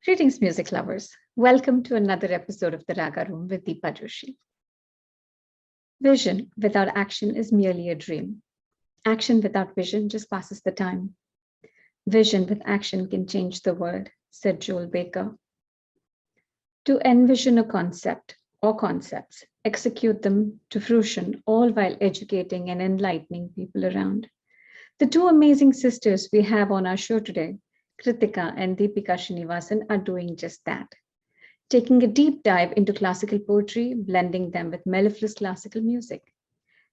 Greetings, music lovers. Welcome to another episode of the Raaga Room with Deepa Joshi. Vision without action is merely a dream. Action without vision just passes the time. Vision with action can change the world, said Joel Baker. To envision a concept or concepts, execute them to fruition, all while educating and enlightening people around. The two amazing sisters we have on our show today, Krithika and Deepika Shinivasan, are doing just that, taking a deep dive into classical poetry, blending them with mellifluous classical music.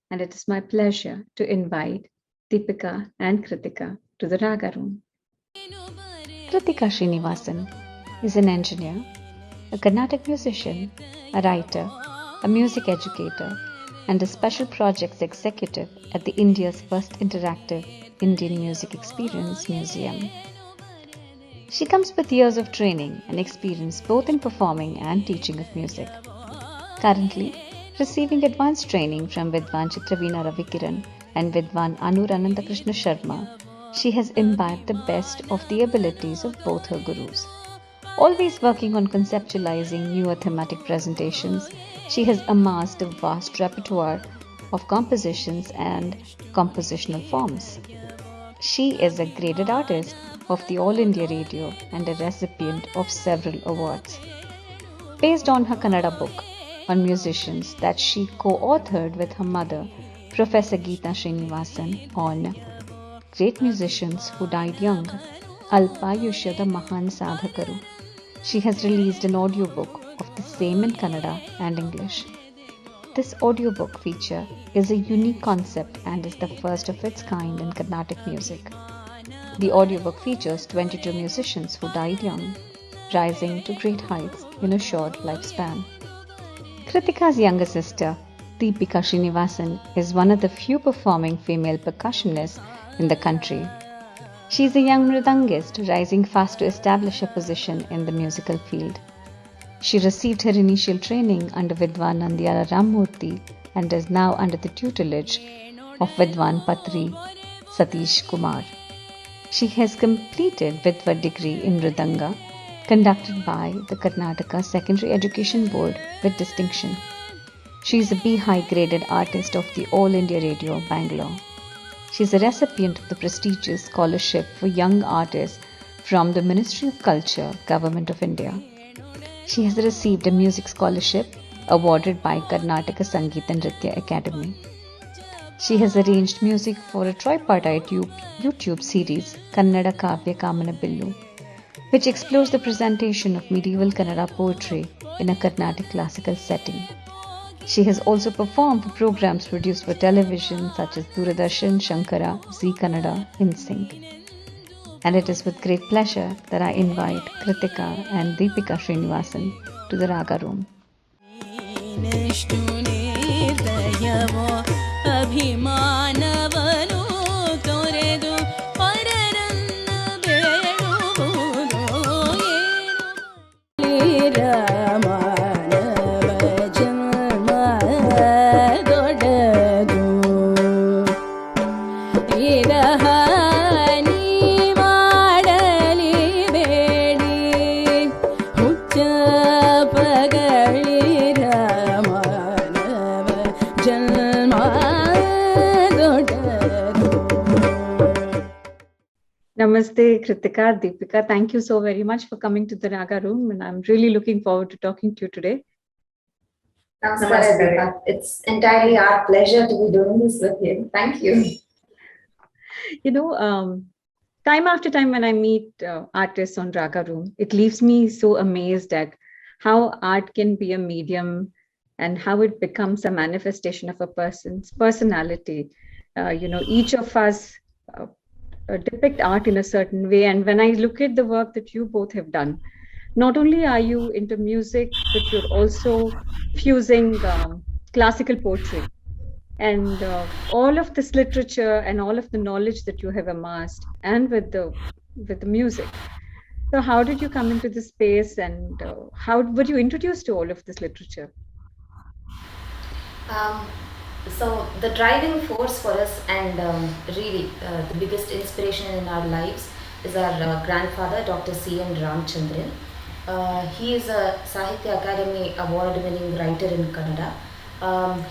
And it is my pleasure to invite Deepika and Krithika to the Raaga Room. Krithika Shinivasan is an engineer, a Carnatic musician, a writer, a music educator, and a special projects executive at the India's first interactive Indian music experience museum. She comes with years of training and experience both in performing and teaching of music. Currently, receiving advanced training from Vidwan Chitraveena Ravikiran and Vidwan Anur Anandakrishna Sharma, she has imbibed the best of the abilities of both her gurus. Always working on conceptualizing newer thematic presentations, she has amassed a vast repertoire of compositions and compositional forms. She is a graded artist of the All India Radio and a recipient of several awards. Based on her Kannada book on musicians that she co-authored with her mother, Professor Deepika Shinivasan, on Great Musicians Who Died Young, Alpayushyada Mahan Sadhakaru, she has released an audiobook of the same in Kannada and English. This audiobook feature is a unique concept and is the first of its kind in Carnatic music. The audiobook features 22 musicians who died young, rising to great heights in a short lifespan. Krithika's younger sister, Deepika Shinivasan, is one of the few performing female percussionists in the country. She is a young mridangist rising fast to establish a position in the musical field. She received her initial training under Vidwan Nandiyala Rammurthy and is now under the tutelage of Vidwan Patri Satish Kumar. She has completed Vidva degree in Mridanga, conducted by the Karnataka Secondary Education Board with distinction. She is a B-high graded artist of the All India Radio, Bangalore. She is a recipient of the prestigious Scholarship for Young Artists from the Ministry of Culture, Government of India. She has received a music scholarship awarded by Karnataka Sangeet and Nritya Academy. She has arranged music for a tripartite YouTube series, Kannada Kavya Kamanabillu, which explores the presentation of medieval Kannada poetry in a Carnatic classical setting. She has also performed for programs produced for television such as Doordarshan, Shankara, Zee Kannada, InSync. And it is with great pleasure that I invite Krithika and Deepika Shinivasan to the Raaga Room. Namaste, Krithika, Deepika. Thank you so very much for coming to the Raaga Room, and I'm really looking forward to talking to you today. Namaste, Deepika. It's entirely our pleasure to be doing this with you. Thank you. You know, time after time when I meet artists on Raaga Room, it leaves me so amazed at how art can be a medium and how it becomes a manifestation of a person's personality. Each of us depict art in a certain way. And when I look at the work that you both have done, not only are you into music, but you're also fusing classical poetry and all of this literature and all of the knowledge that you have amassed, and with the music. So how did you come into this space, and how were you introduced to all of this literature? Um, so the driving force for us, and really the biggest inspiration in our lives, is our grandfather, Dr. C.N. Ramchandran. He is a Sahitya Academy award-winning writer in Kannada.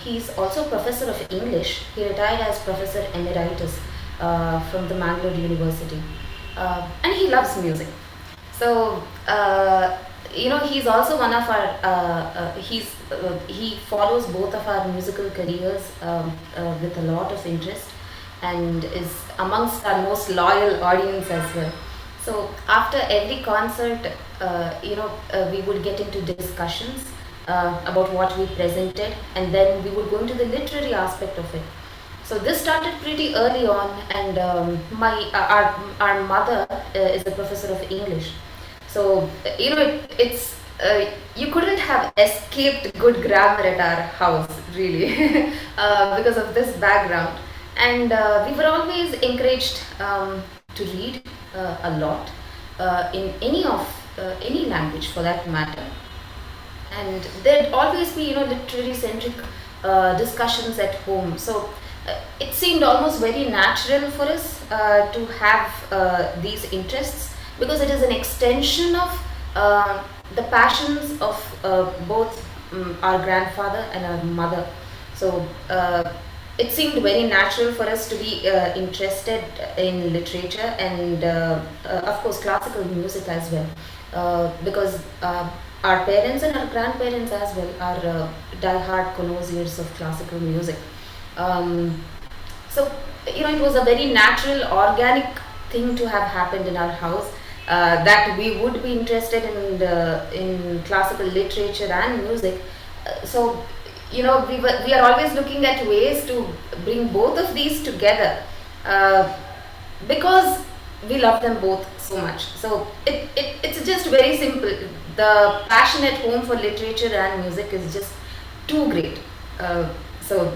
He's also professor of English. He retired as professor emeritus from the Bangalore University, and he loves music. So he's also one of our. He follows both of our musical careers with a lot of interest, and is amongst our most loyal audience as well. So after every concert, we would get into discussions about what we presented, and then we would go into the literary aspect of it. So this started pretty early on, and my our mother is a professor of English. So it's you couldn't have escaped good grammar at our house, really, because of this background. And we were always encouraged to read a lot in any language for that matter. And there'd always be literary centric discussions at home. So it seemed almost very natural for us to have these interests, because it is an extension of the passions of both our grandfather and our mother. So it seemed very natural for us to be interested in literature, and of course classical music as well, because our parents and our grandparents as well are die-hard connoisseurs of classical music. So it was a very natural, organic thing to have happened in our house, that we would be interested in classical literature and music. So we are always looking at ways to bring both of these together, because we love them both so much. So it's just very simple. The passion at home for literature and music is just too great. So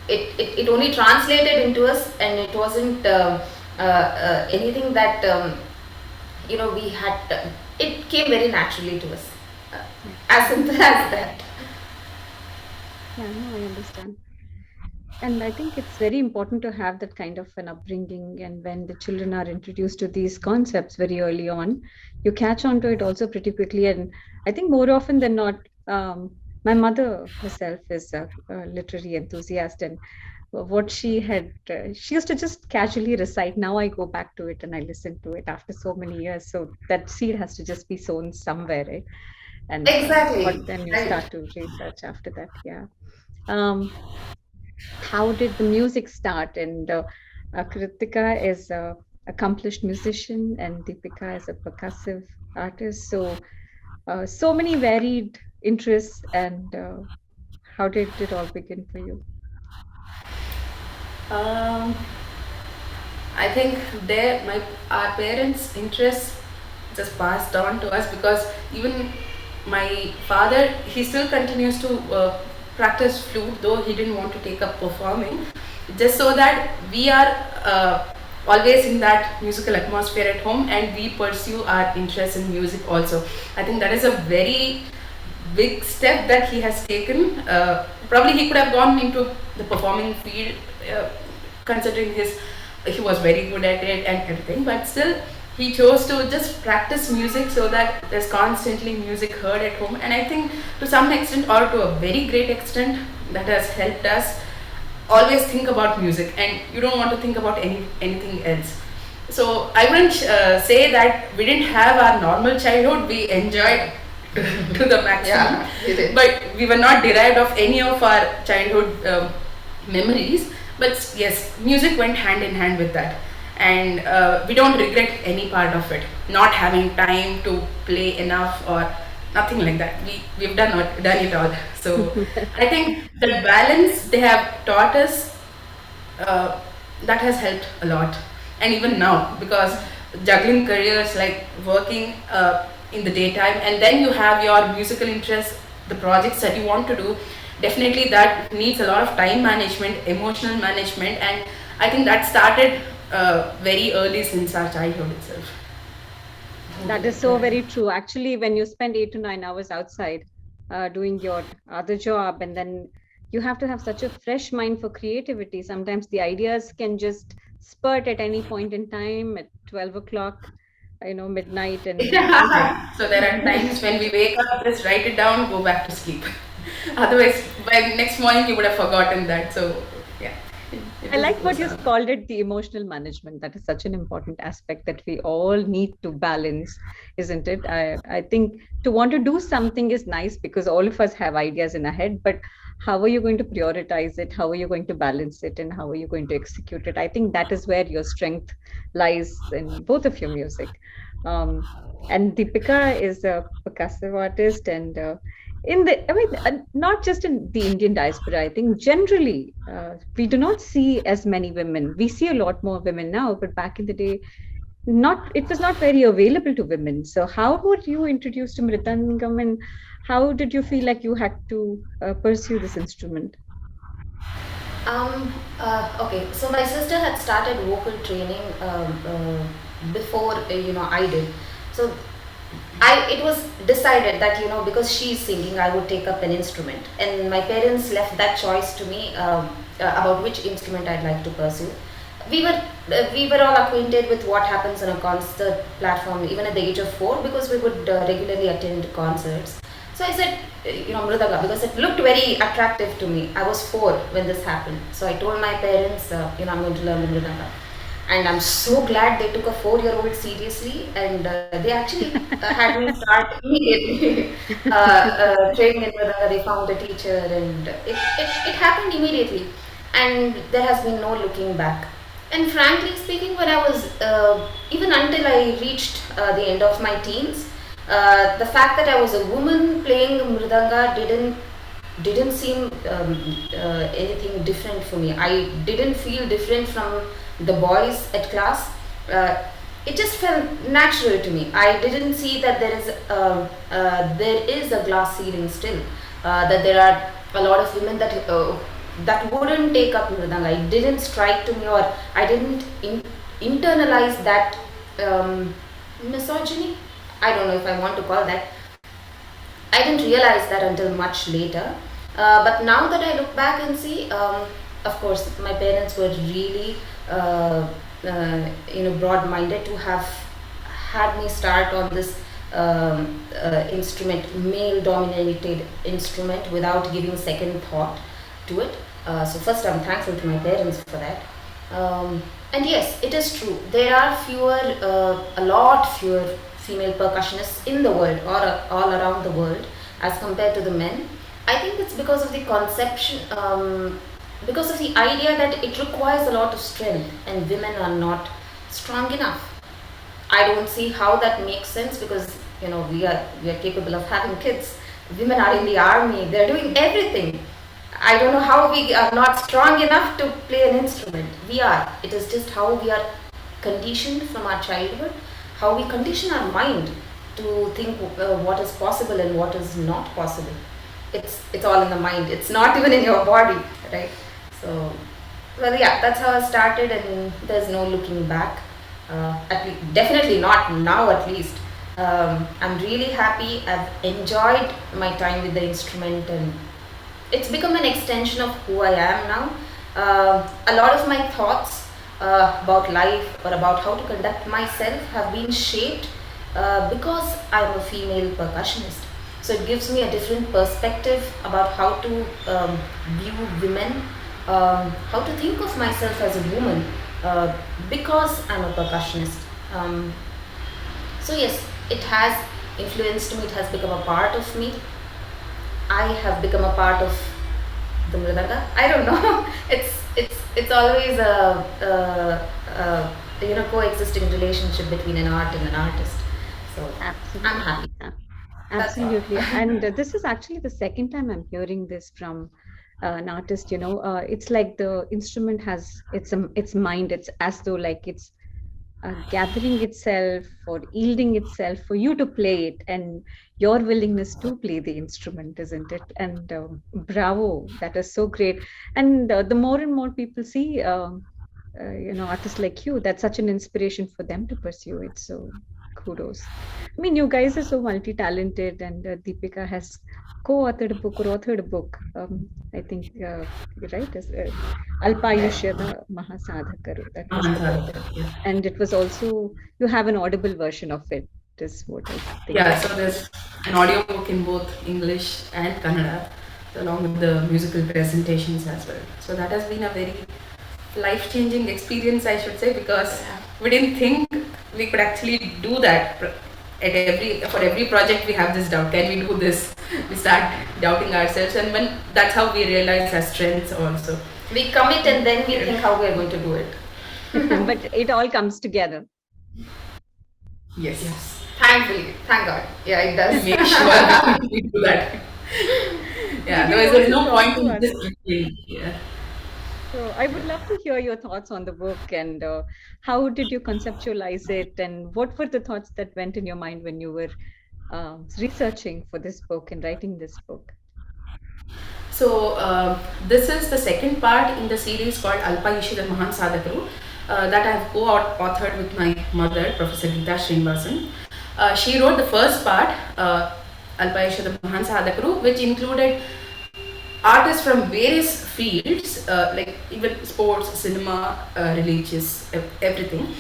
it only translated into us, and it wasn't anything that we had. It came very naturally to us, as simple as that. Yeah, no, I understand. And I think it's very important to have that kind of an upbringing. And when the children are introduced to these concepts very early on, you catch on to it also pretty quickly. And I think more often than not, my mother herself is a literary enthusiast, and what she used to just casually recite. Now I go back to it and I listen to it after so many years. So that seed has to just be sown somewhere, right? And Exactly. what then you Right. start to research after that. Yeah. Um, how did the music start? And Krithika is a accomplished musician, and Deepika is a percussive artist. So so many varied interests. And how did it all begin for you? Um, I think our parents' interests just passed on to us, because even my father, he still continues to practice flute, though he didn't want to take up performing, just so that we are always in that musical atmosphere at home, and we pursue our interest in music also. I think that is a very big step that he has taken. Probably he could have gone into the performing field, considering he was very good at it and everything, but still he chose to just practice music, so that there's constantly music heard at home. And I think to some extent, or to a very great extent, that has helped us always think about music, and you don't want to think about anything else. So I wouldn't say that we didn't have our normal childhood. We enjoyed to the maximum, Yeah, but we were not derived of any of our childhood memories. But yes, music went hand in hand with that, and we don't regret any part of it. Not having time to play enough or nothing like that. We've done it all. So I think the balance they have taught us, that has helped a lot. And even now, because juggling careers, like working in the daytime, and then you have your musical interests, the projects that you want to do, definitely that needs a lot of time management, emotional management, and I think that started very early since our childhood itself. That is so very true. Actually, when you spend 8 to 9 hours outside doing your other job, and then you have to have such a fresh mind for creativity. Sometimes the ideas can just spurt at any point in time at 12 o'clock, midnight. And Yeah. So there are times when we wake up, just write it down, go back to sleep. Otherwise, by next morning you would have forgotten that. So yeah, it I just like what goes you on. called it, the emotional management. That is such an important aspect that we all need to balance, isn't it? I think to want to do something is nice because all of us have ideas in our head, but how are you going to prioritize it? How are you going to balance it? And how are you going to execute it? I think that is where your strength lies in both of your music. Um, and Deepika is a percussive artist, and not just in the Indian diaspora, I think generally we do not see as many women. We see a lot more women now, but back in the day, it was not very available to women. So how were you introduced to mridangam, and how did you feel like you had to pursue this instrument? Okay, so my sister had started vocal training before I did. So it was decided that because she's singing, I would take up an instrument, and my parents left that choice to me about which instrument I'd like to pursue. We were all acquainted with what happens on a concert platform even at the age of 4 because we would regularly attend concerts. So I said, Mridanga, because it looked very attractive to me. I was 4 when this happened. So I told my parents, I'm going to learn the Mridanga. And I'm so glad they took a 4-year-old seriously, and they actually had me start immediately training in Mridanga. They found a teacher, and it happened immediately. And there has been no looking back. And frankly speaking, when I was, even until I reached the end of my teens, the fact that I was a woman playing mridanga didn't seem anything different for me. I didn't feel different from the boys at class. It just felt natural to me. I didn't see that there is a glass ceiling still. That there are a lot of women that wouldn't take up mridanga. It didn't strike to me, or I didn't internalize that misogyny. I don't know if I want to call that. I didn't realize that until much later. But now that I look back and see, of course, my parents were really, broad-minded to have had me start on this instrument, male-dominated instrument, without giving second thought to it. So first, I'm thankful to my parents for that. And yes, it is true. There are a lot fewer female percussionists in the world, or all around the world, as compared to the men. I think it's because of the conception, because of the idea that it requires a lot of strength, and women are not strong enough. I don't see how that makes sense, because we are capable of having kids. Women are in the army; they're doing everything. I don't know how we are not strong enough to play an instrument. We are. It is just how we are conditioned from our childhood, how we condition our mind to think what is possible and what is not possible. It's all in the mind. It's not even in your body, right? So, well, yeah, that's how I started, and there's no looking back. Definitely not now, at least. I'm really happy. I've enjoyed my time with the instrument, and it's become an extension of who I am now. A lot of my thoughts about life or about how to conduct myself have been shaped because I'm a female percussionist. So it gives me a different perspective about how to view women, how to think of myself as a woman because I'm a percussionist. So yes, it has influenced me, it has become a part of me. I have become a part of the mridanga. I don't know. It's always a coexisting relationship between an art and an artist. So I'm Absolutely. happy. That's all. Absolutely. And this is actually the second time I'm hearing this from an artist. It's like the instrument has its mind. It's as though like it's gathering itself or yielding itself for you to play it, and your willingness to play the instrument, isn't it? And bravo, that is so great. And the more and more people see, artists like you, that's such an inspiration for them to pursue it. So kudos. I mean, you guys are so multi-talented, and Deepika has co-authored a book or authored a book. I think you're right. Alpayushyada Mahasadhakaru. That was the title. Yeah. And it was also, you have an audible version of it, is what I think. Yeah, so there's an audio book in both English and Kannada, along with the musical presentations as well. So that has been a very life-changing experience, I should say, because we didn't think we could actually do that. For every project we have this doubt, can we do this? We start doubting ourselves, and when that's how we realize our strengths also. We commit and then we think how we are going to do it. But it all comes together. Yes. Thankfully, thank God. Yeah, it does. Make sure we do that. Yeah, there's no point in just doing. Yeah. So I would love to hear your thoughts on the book, and how did you conceptualize it, and what were the thoughts that went in your mind when you were researching for this book and writing this book? So this is the second part in the series called Alpayushyada Mahasadhakaru that I have co-authored with my mother, Professor Deepika Shinivasan. She wrote the first part, Alpayushyada Mahasadhakaru, which included artists from various fields, like even sports, cinema, religious, everything,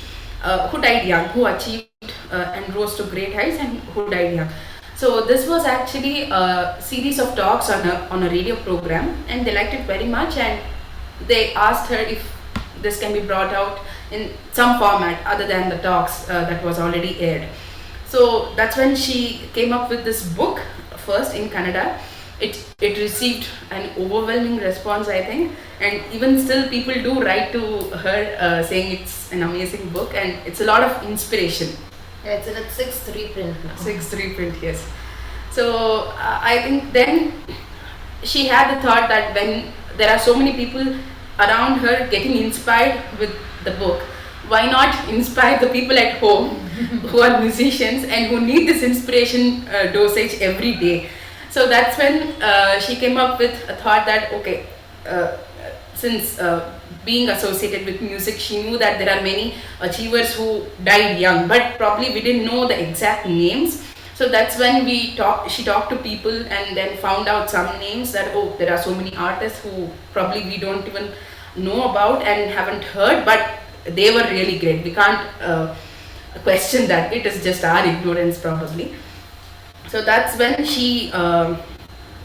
who died young, who achieved and rose to great heights, and who died young. So this was actually a series of talks on a radio program, and they liked it very much, and they asked her if this can be brought out in some format other than the talks that was already aired. So that's when she came up with this book, first in Kannada. It received an overwhelming response, I think, and even still people do write to her saying it's an amazing book and it's a lot of inspiration. Yeah, it's in its 6th reprint now. 6th reprint, yes. So I think then she had the thought that when there are so many people around her getting inspired with the book, why not inspire the people at home who are musicians and who need this inspiration dosage every day. So that's when she came up with a thought that, okay, since being associated with music, she knew that there are many achievers who died young, but probably we didn't know the exact names. So that's when she talked to people and then found out some names that, oh, there are so many artists who probably we don't even know about and haven't heard, but they were really great. We can't question that. It is just our ignorance probably. So that's when she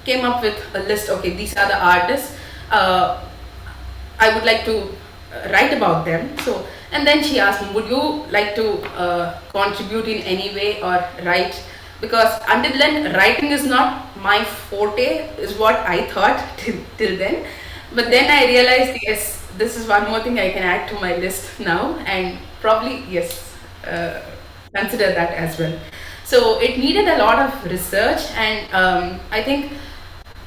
came up with a list. Okay, these are the artists. I would like to write about them. So, and then she asked me, would you like to contribute in any way or write? Because until then, writing is not my forte, is what I thought till then. But then I realized, yes, this is one more thing I can add to my list now, and probably, yes, consider that as well. So it needed a lot of research, and I think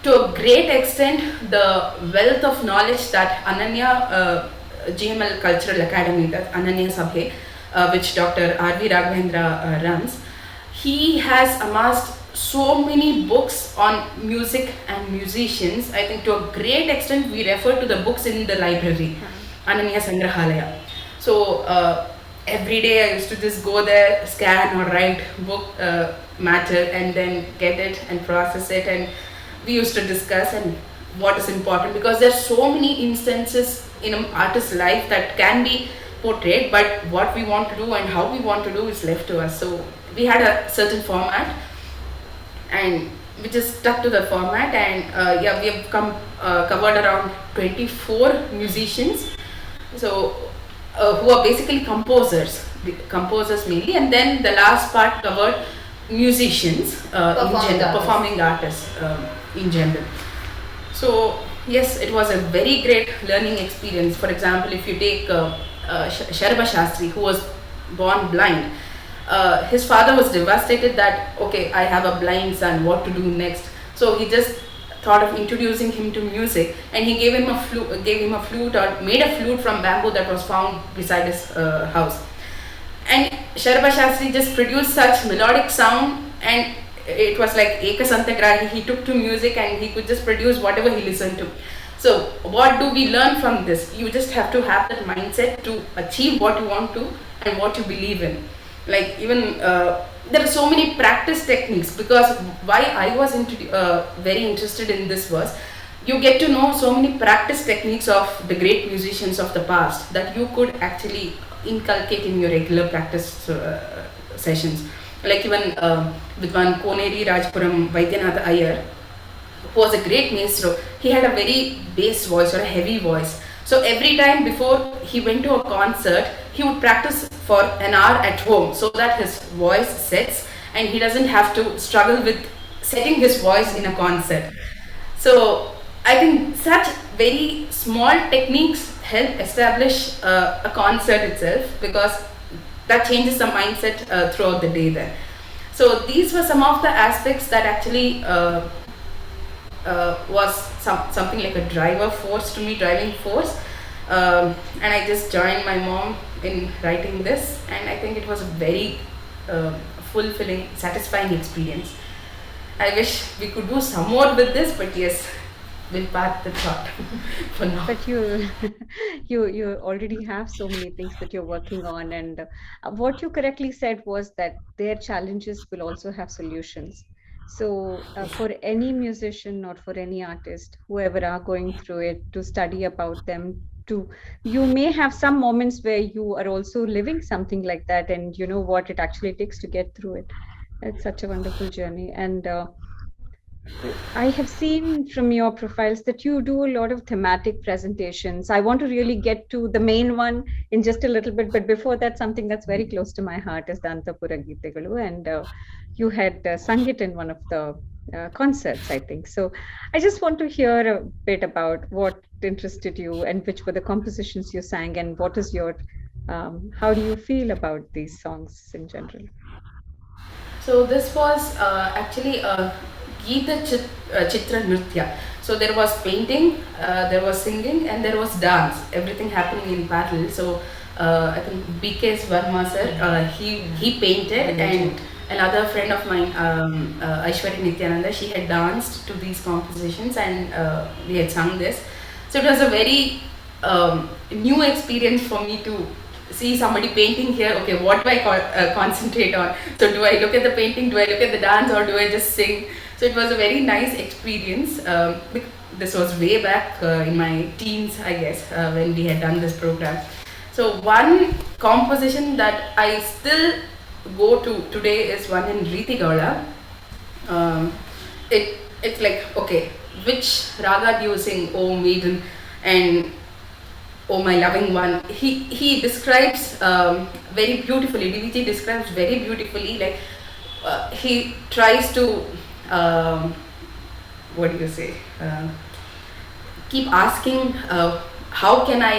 to a great extent the wealth of knowledge that Ananya GML Cultural Academy, that Ananya Sabhe, which Dr. R.V. Raghavendra runs, he has amassed so many books on music and musicians. I think to a great extent we refer to the books in the library, Ananya Sangrahalaya. So every day I used to just go there, scan or write book matter and then get it and process it, and we used to discuss and what is important, because there's so many instances in an artist's life that can be portrayed, but what we want to do and how we want to do is left to us. So we had a certain format and we just stuck to the format, and yeah, we have covered around 24 musicians, so who are basically composers mainly, and then the last part covered musicians performing artists in general. So yes, it was a very great learning experience. For example, if you take Sharaba Shastri, who was born blind, his father was devastated that, okay, I have a blind son, what to do next? So he just thought of introducing him to music, and he gave him a flute or made a flute from bamboo that was found beside his house. and Sharba Shastri just produced such melodic sound, and it was like Ekasantagrahi. He took to music and he could just produce whatever he listened to. So what do we learn from this? You just have to have that mindset to achieve what you want to and what you believe in. Like even there are so many practice techniques, because why I was very interested in this was, you get to know so many practice techniques of the great musicians of the past that you could actually inculcate in your regular practice sessions. Like even with one Koneri Rajpuram Vaidyanatha Iyer, who was a great maestro, he had a very bass voice or a heavy voice. So every time before he went to a concert, he would practice for an hour at home so that his voice sets and he doesn't have to struggle with setting his voice in a concert. So I think such very small techniques help establish a concert itself, because that changes the mindset throughout the day then. So these were some of the aspects that actually was something like a driving force. And I just joined my mom in writing this, and I think it was a very fulfilling, satisfying experience. I wish we could do some more with this, but yes, we'll park the thought for now. But you you already have so many things that you're working on, and what you correctly said was that their challenges will also have solutions. So for any musician or for any artist, whoever are going through it, to study about them, to you may have some moments where you are also living something like that, and you know what it actually takes to get through it. It's such a wonderful journey. And I have seen from your profiles that you do a lot of thematic presentations. I want to really get to the main one in just a little bit, but before that, something that's very close to my heart is the Antapura Geetegalu, and you had sung it in one of the concerts, I think. So I just want to hear a bit about what interested you and which were the compositions you sang, and what is your, how do you feel about these songs in general? So this was actually a Geeta Chitra Nritya. So there was painting, there was singing, and there was dance. Everything happening in parallel. So I think BK Varma sir, he painted, and another friend of mine, Aishwarya Nityananda, she had danced to these compositions, and we had sung this. So it was a very new experience for me to see somebody painting here. Okay, what do I concentrate on? So do I look at the painting, do I look at the dance, or do I just sing? So it was a very nice experience. This was way back in my teens, I guess, when we had done this program. So one composition that I still go to today is one in Riti Gowda. It's like, okay, which raga do you sing, oh maiden, and oh my loving one? He describes very beautifully. DVG describes very beautifully. Like he tries to what do you say? Keep asking, how can I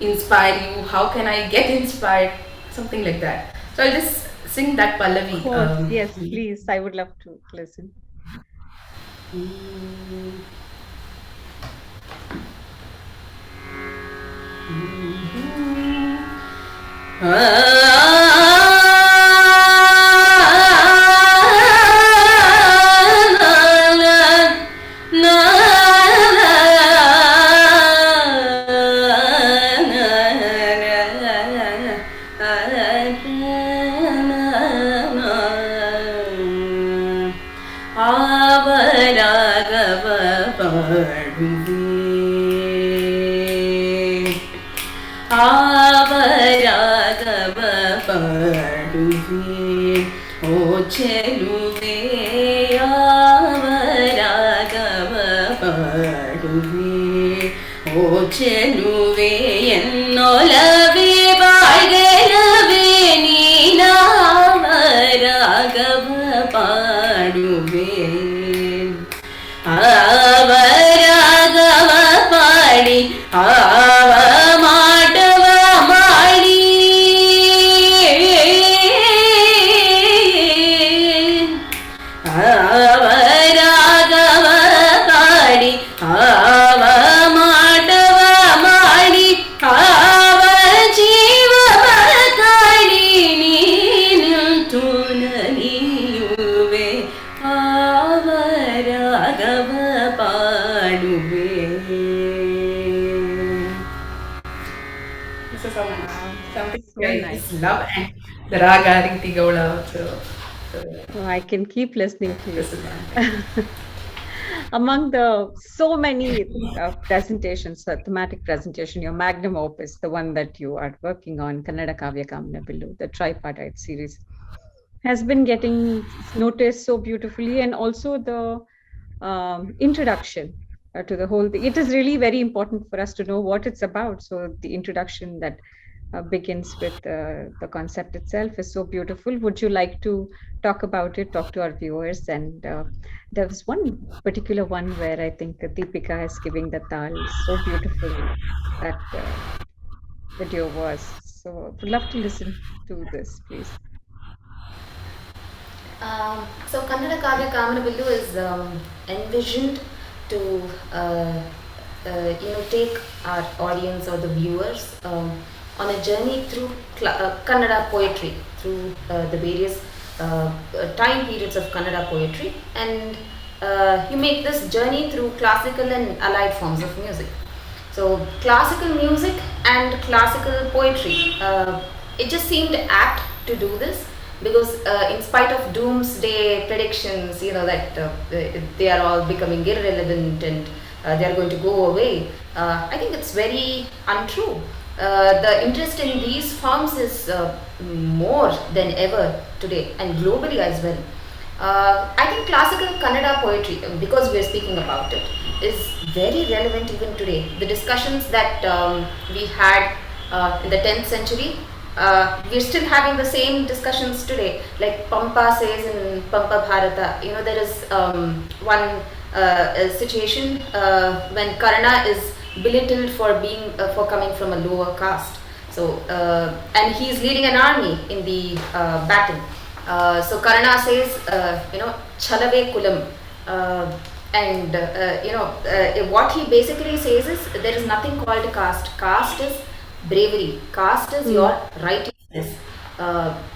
inspire you? How can I get inspired? Something like that. So I'll just sing that Pallavi. Of course, yes, please. I would love to listen. ಚೆಲುವೆ ಎನ್ನೊಲವೇ ಬಾಳ್ಗೆಲವೇ ನೀನಾವ ರಾಗವ ಪಾಡುವೆ ಆವ ರಾಗವ ಪಾಡಿ ಆವ ಮಾಡವ ಮಾಡಿ ಆವ ರಾಗವ ಪಾಡಿ ಆವ ಮಾಡವ ಮಾಡಿ ಆವ ಜೀವ This is something So I nice. just love, and the Raga Riti Gaula also. So Oh, I can keep listening to this you. is one thing. Among the so many presentations, thematic presentation, your magnum opus, the one that you are working on, Kannada Kavya Kamanabillu, the Tripartite Series, has been getting noticed so beautifully, and also the introduction to the whole thing. It is really very important for us to know what it's about. So the introduction that begins with the concept itself is so beautiful. Would you like to talk about it, talk to our viewers? And there was one particular one where I think Deepika is giving the tal. So beautiful that video was. So would love to listen to this, please. So Kannada Kavya Kamanabillu is envisioned to take our audience or the viewers on a journey through Kannada poetry, through the various time periods of Kannada poetry, and you make this journey through classical and allied forms of music. So classical music and classical poetry, it just seemed apt to do this because in spite of doomsday predictions, that they are all becoming irrelevant and they are going to go away, I think it's very untrue. The interest in these forms is more than ever today and globally as well. I think classical Kannada poetry, because we are speaking about it, is very relevant even today. The discussions that we had in the 10th century, we're still having the same discussions today. Like Pampa says in Pampa Bharata, there is one situation when Karna is belittled for being for coming from a lower caste. So and he is leading an army in the battle. So Karna says, Chalave Kulam. And what he basically says is there is nothing called caste. Caste is bravery. Caste is your righteousness.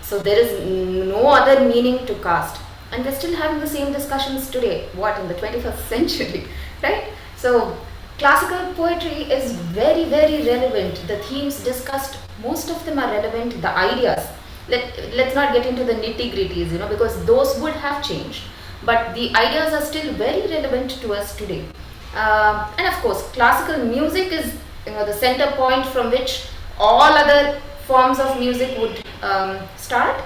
So there is no other meaning to caste. And we're still having the same discussions today. What, in the 21st century, right? So classical poetry is very, very relevant. The themes discussed, most of them are relevant. The ideas. Let's not get into the nitty-gritties, because those would have changed. But the ideas are still very relevant to us today. And of course, classical music is the center point from which all other forms of music would start.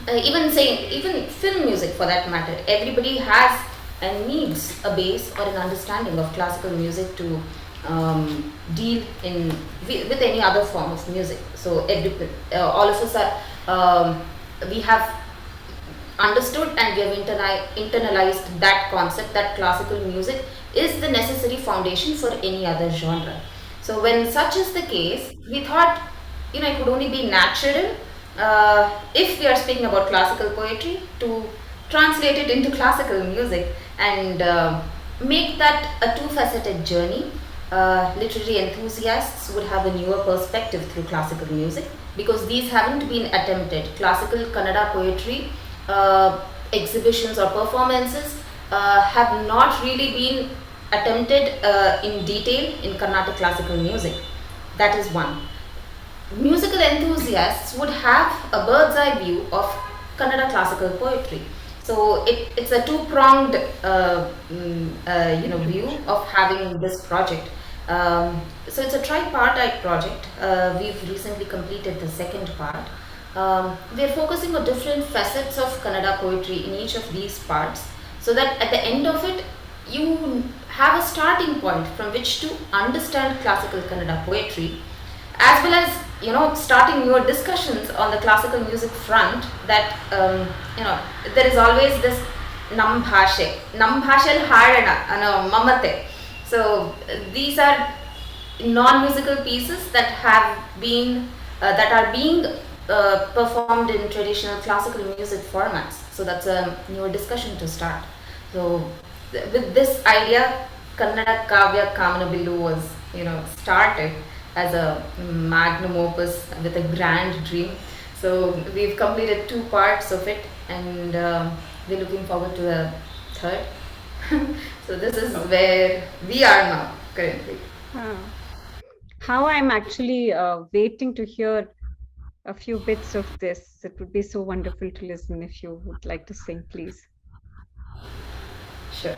Even film music for that matter, everybody has and needs a base or an understanding of classical music to deal with any other form of music. So all of us are we have understood and we have internalized that concept that classical music is the necessary foundation for any other genre. So when such is the case, we thought it could only be natural if we are speaking about classical poetry to translate it into classical music and make that a two-faceted journey. Literary enthusiasts would have a newer perspective through classical music because these haven't been attempted. Classical Kannada poetry exhibitions or performances have not really been attempted in detail in Carnatic classical music. That is one. Musical enthusiasts would have a bird's eye view of Kannada classical poetry. So it's a two-pronged view of having this project. So it's a tripartite project. We've recently completed the second part. We're focusing on different facets of Kannada poetry in each of these parts so that at the end of it you have a starting point from which to understand classical Kannada poetry, as well as starting your discussions on the classical music front. That there is always this nam bhashel haadana mamate. So these are non-musical pieces that have been that are being performed in traditional classical music formats. So that's a newer discussion to start. So with this idea, Kannada Kavya Kamanabillu was started as a magnum opus with a grand dream. So we've completed 2 parts of it, and we're looking forward to the third. So this is where we are now currently. how I'm actually waiting to hear a few bits of this. It would be so wonderful to listen if you would like to sing, please. Sure.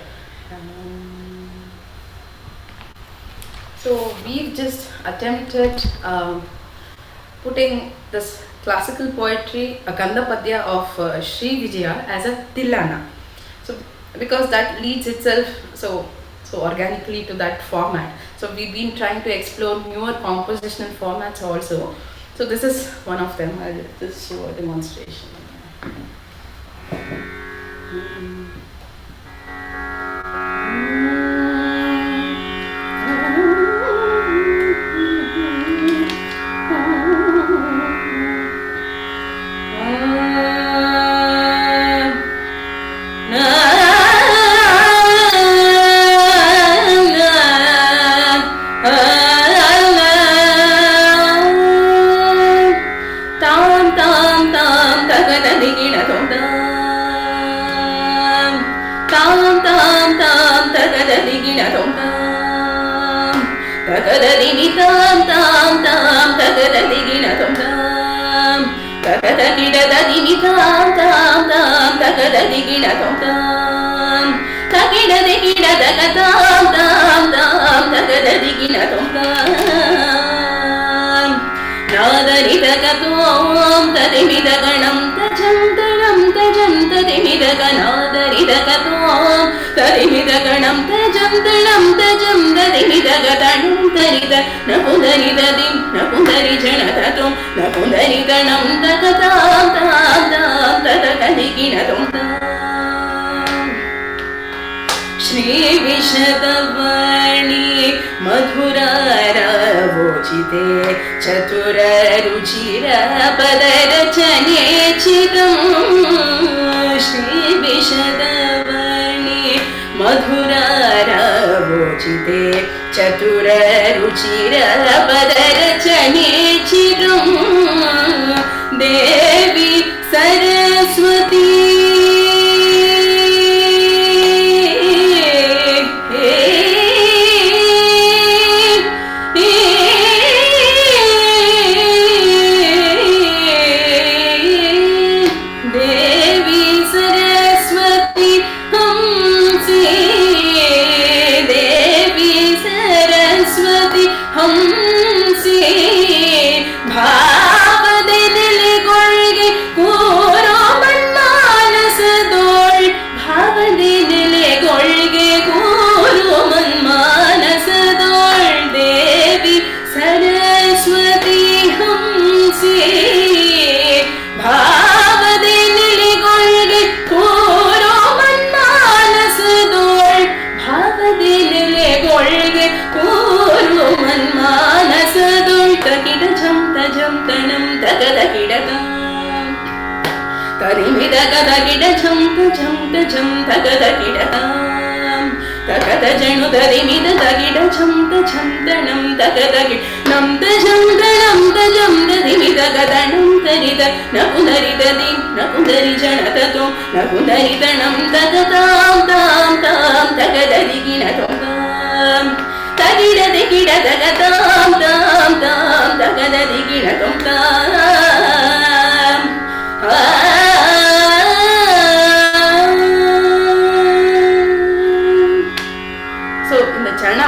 So we've just attempted putting this classical poetry, a Kannada Padya of Sri Vijaya as a Tillana. So because that leads itself so organically to that format. So we've been trying to explore newer compositional formats also. So this is one of them. I'll just show a demonstration.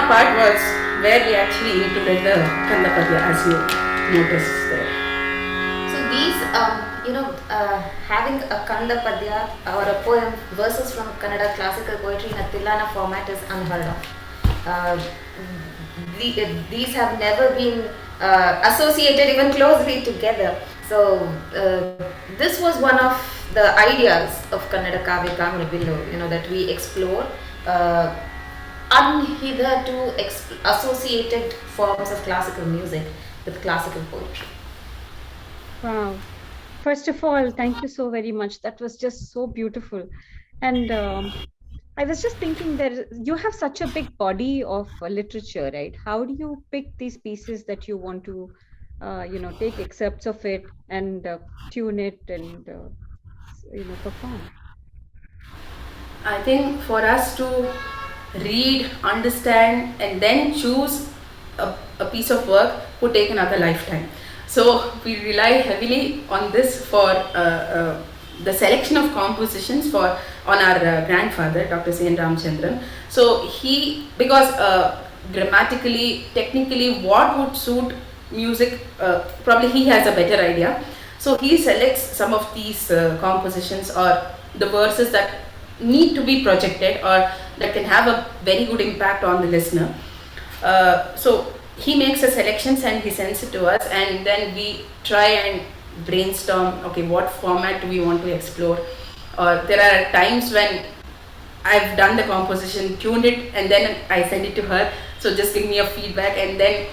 Part was where we actually included the Kannada Kavya, as you noticed there. So these, having a Kannada Padya or a poem verses from Kannada classical poetry in a Tillana format is unheard of. These have never been associated even closely together. So this was one of the ideas of Kannada Kavya Kamanabillu, that we explore unhitherto associated forms of classical music with classical poetry. Wow. First of all, thank you so very much. That was just so beautiful. And I was just thinking that you have such a big body of literature, right? How do you pick these pieces that you want to, take excerpts of it and tune it and, perform? I think for us to read, understand, and then choose a piece of work would take another lifetime. So we rely heavily on this for the selection of compositions for on our grandfather, Dr. C. N. Ramchandran. So he, because grammatically, technically, what would suit music, probably he has a better idea. So he selects some of these compositions or the verses that need to be projected or that can have a very good impact on the listener. So he makes the selections and he sends it to us, and then we try and brainstorm, okay, what format do we want to explore. Or there are times when I've done the composition, tuned it, and then I send it to her, so just give me a feedback, and then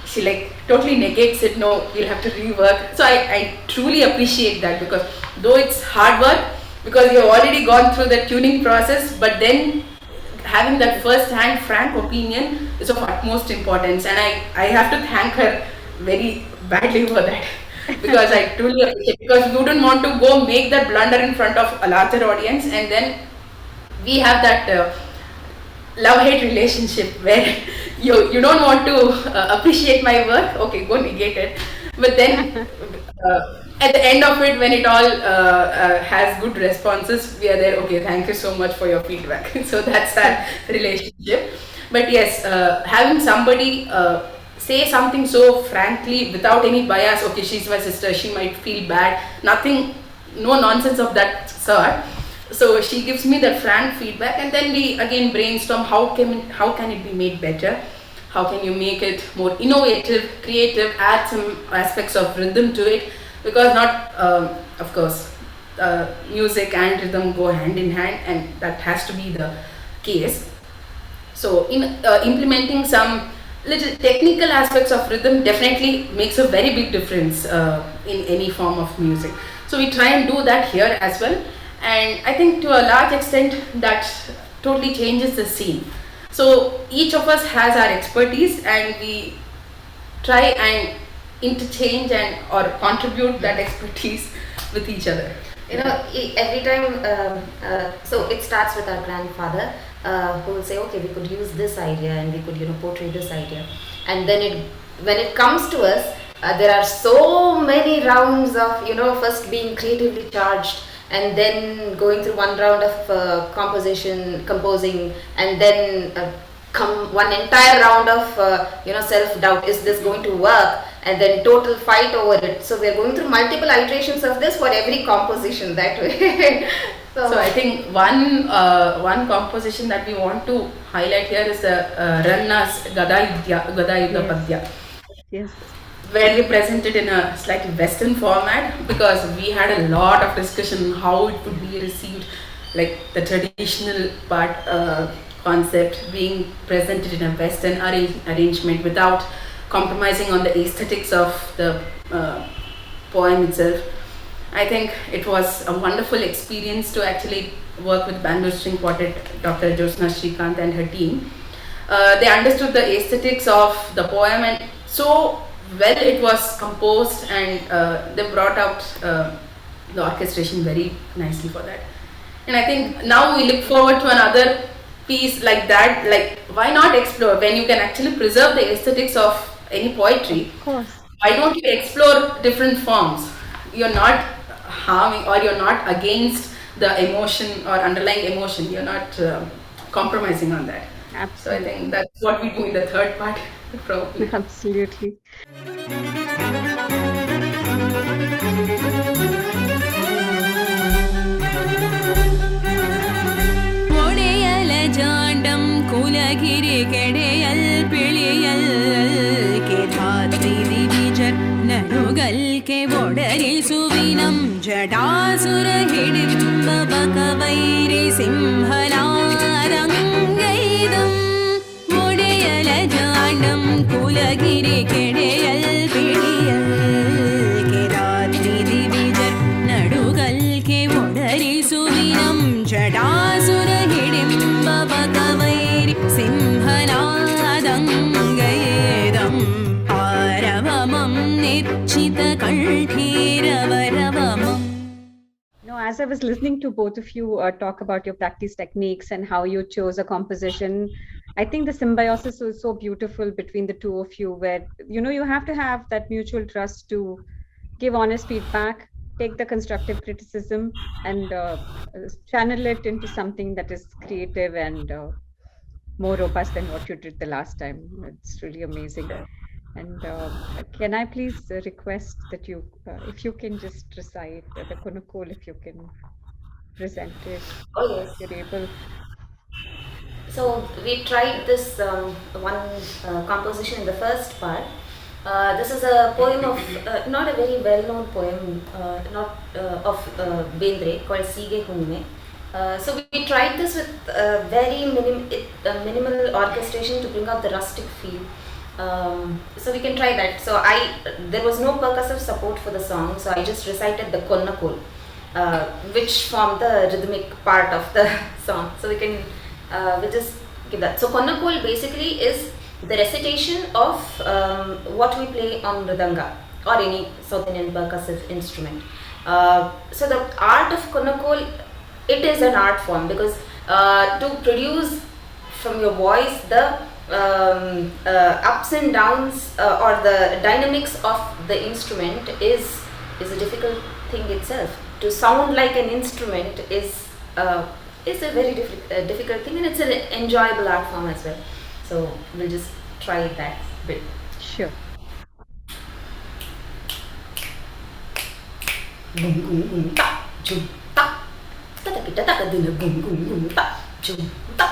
she like totally negates it, no, we'll have to rework. So I truly appreciate that, because though it's hard work, because you've already gone through the tuning process, but then having that first hand frank opinion is of utmost importance, and I have to thank her very badly for that. Because I truly appreciate, because we wouldn't want to go make that blunder in front of a larger audience, and then we have that love-hate relationship where you don't want to appreciate my work, okay, go negate it, but then at the end of it, when it all has good responses, we are there, okay, thank you so much for your feedback. So that's that relationship. But yes, having somebody say something so frankly without any bias, okay, she's my sister, she might feel bad, nothing, no nonsense of that sort. So she gives me that frank feedback, and then we again brainstorm how can it be made better, how can you make it more innovative, creative, add some aspects of rhythm to it, because not of course music and rhythm go hand in hand, and that has to be the case. So in implementing some little technical aspects of rhythm definitely makes a very big difference in any form of music. So we try and do that here as well, and I think to a large extent that totally changes the scene. So each of us has our expertise, and we try and interchange and or contribute that expertise with each other. You know, every time, so it starts with our grandfather, who will say, okay, we could use this idea and we could, portray this idea. And then when it comes to us, there are so many rounds of, first being creatively charged, and then going through one round of composing, and then one entire round of, self-doubt, is this going to work? And then total fight over it. So we are going through multiple iterations of this for every composition that way. So I think one composition that we want to highlight here is the Ranna's Gadayuddha Padya. Yes. Where we present it in a slightly Western format, because we had a lot of discussion how it would be received, like the traditional part concept being presented in a Western arrangement without compromising on the aesthetics of the poem itself. I think it was a wonderful experience to actually work with Bangalore String Quartet, Dr. Josna Shrikant and her team. They understood the aesthetics of the poem, and so well it was composed, and they brought out the orchestration very nicely for that. And I think now we look forward to another piece like that. Like, why not explore when you can actually preserve the aesthetics of any poetry? Of course. Why don't you explore different forms? You're not harming, or you're not against the emotion or underlying emotion. You're not compromising on that. Absolutely. So I think that's what we do in the third part, probably. Absolutely. ஜாண்டம் குலகிரி கெடையல் பிளியல் கேதாத்ரி திவிஜர் நடுகல் கே ஒடரி சுவினம் ஜடாசுர ஹிடிம்ப பகவைரி சிம்ஹலாரங்கைதம் ஒடையல ஜாண்டம் குலகிரி கெடையல் பிளியல் கேதாத்ரி திவிஜர் நடுகல் கே ஒடரி சுவினம் Jatasura No, as I was listening to both of you talk about your practice techniques and how you chose a composition I think the symbiosis was so beautiful between the two of you, where you have to have that mutual trust to give honest feedback, take the constructive criticism, and channel it into something that is creative and more robust than what you did the last time. It's really amazing. And can I please request that if you can just recite the Kunukul, if you can present it, Oh yes. if you're able. So we tried this one composition in the first part. This is a poem of not a very well-known poem, not of Bendre, called Sige Hunme. So we tried this with very minimal orchestration to bring out the rustic feel. So we can try that. So there was no percussive support for the song, so I just recited the Konnakol, which formed the rhythmic part of the song. So we'll just give that. So Konnakol basically is the recitation of what we play on mridanga or any South Indian percussive instrument. So the art of Konnakol, it is an art form, because to produce from your voice the ups and downs or the dynamics of the instrument is a difficult thing itself. To sound like an instrument is a very difficult thing, and it's an enjoyable art form as well. So we'll just try that bit. Sure. Gung gung gung ta jum ta ta kita ta kadina gung gung gung ta jum ta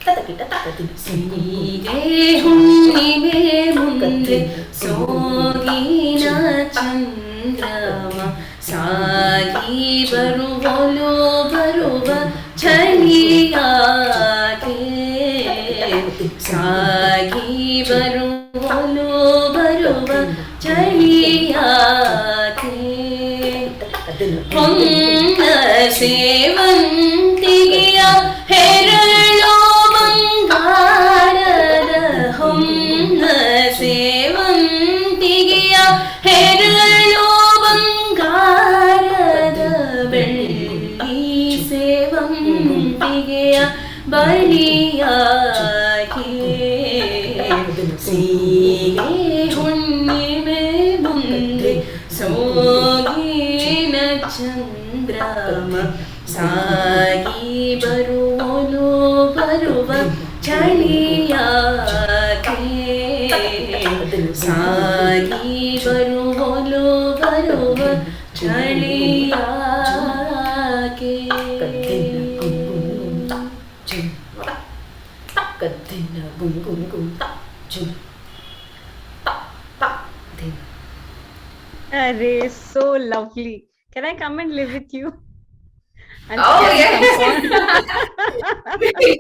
ta kita ta kadina Sige hunnime munde sogina chandrama sagi baruvalo baruva chaliya ke sagi baruvalo baruva chaliya ke Honga sevantiya heralo bangarada Honga sevantiya heralo bangarada Belli sevantiya baliya ke Sige hunnime munde sogina chandrama sagi baruvalo baruva chaliya ke sagi baruvalo baruva chaliya ke kadina gung gung gung ta jum ta ta din. Array, so lovely. Can I come and live with you? And Oh share yes. some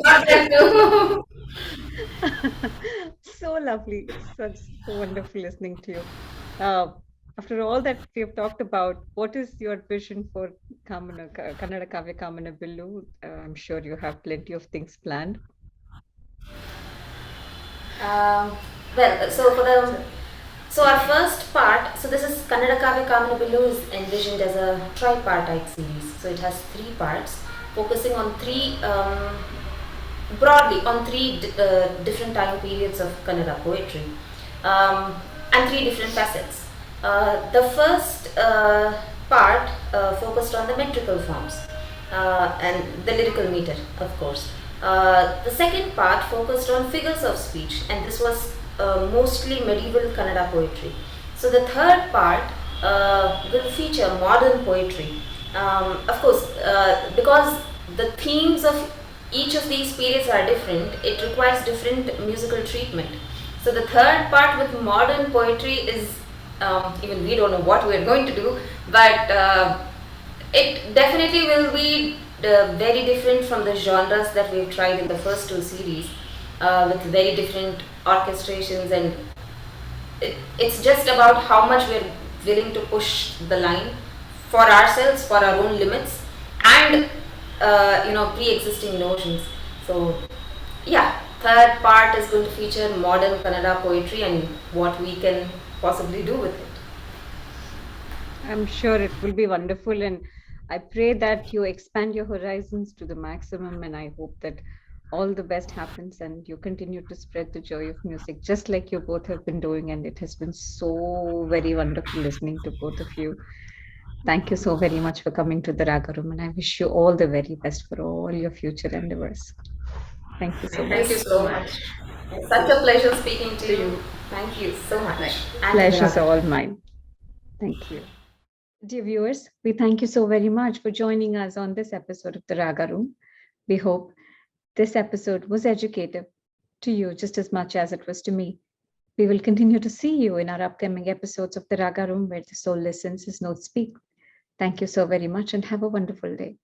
Got that too. So lovely. Such so wonderful listening to you. After all that we have talked about, what is your vision for Kannada Kavya Kamanabillu? I'm sure you have plenty of things planned. Well, so our first part, so this is Kannada Kavya Kamanabillu is envisioned as a tripartite series. So it has 3 parts, focusing on broadly on three different time periods of Kannada poetry, and 3 different facets. The first part focused on the metrical forms and the lyrical meter, of course. The second part focused on figures of speech, and this was mostly medieval Kannada poetry. So the third part will feature modern poetry. Of course, because the themes of each of these periods are different, it requires different musical treatment. So the third part with modern poetry is, even we don't know what we're going to do, but it definitely will be very different from the genres that we've tried in the first 2 series, with very different orchestrations, and it's just about how much we're willing to push the line for ourselves, for our own limits, and pre-existing notions. So yeah, third part is going to feature modern Kannada poetry and what we can possibly do with it. I'm sure it will be wonderful, and I pray that you expand your horizons to the maximum, and I hope that all the best happens and you continue to spread the joy of music, just like you both have been doing. And it has been so very wonderful listening to both of you. Thank you so very much for coming to the Raaga Room, and I wish you all the very best for all your future endeavors. Thank you so much. Thank you so much. It's such a pleasure speaking to you. Thank you so much. Thank And to the Pleasure's Raaga all mine. Thank you. Dear viewers, we thank you so very much for joining us on this episode of the Raaga Room. We hope this episode was educative to you just as much as it was to me. We will continue to see you in our upcoming episodes of the Raaga Room, where the soul listens as notes speak. Thank you so very much and have a wonderful day.